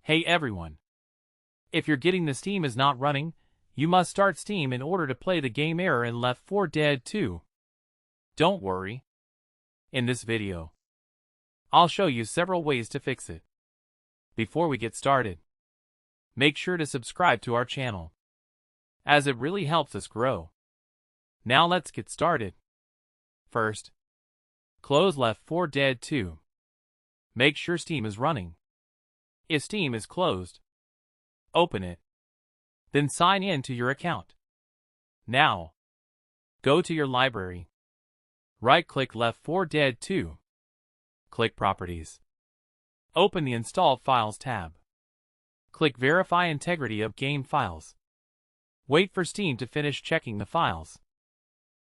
Hey everyone! If you're getting the Steam is not running, you must start Steam in order to play the game error in Left 4 Dead 2. Don't worry. In this video, I'll show you several ways to fix it. Before we get started, make sure to subscribe to our channel, as it really helps us grow. Now let's get started. First, close Left 4 Dead 2. Make sure Steam is running. If Steam is closed, open it. Then sign in to your account. Now, go to your library. Right-click Left 4 Dead 2. Click Properties. Open the Installed Files tab. Click Verify Integrity of Game Files. Wait for Steam to finish checking the files.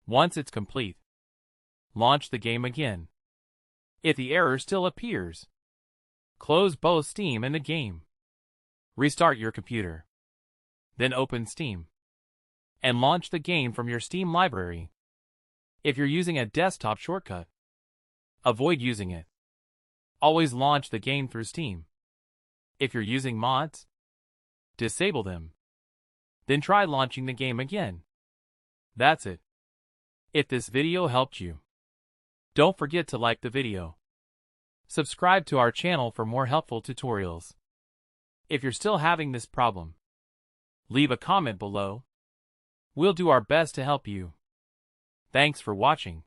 Once it's complete, launch the game again. If the error still appears, close both Steam and the game. Restart your computer. Then open Steam and launch the game from your Steam library. If you're using a desktop shortcut, avoid using it. Always launch the game through Steam. If you're using mods, disable them. Then try launching the game again. That's it. If this video helped you, don't forget to like the video. Subscribe to our channel for more helpful tutorials. If you're still having this problem, leave a comment below. We'll do our best to help you. Thanks for watching.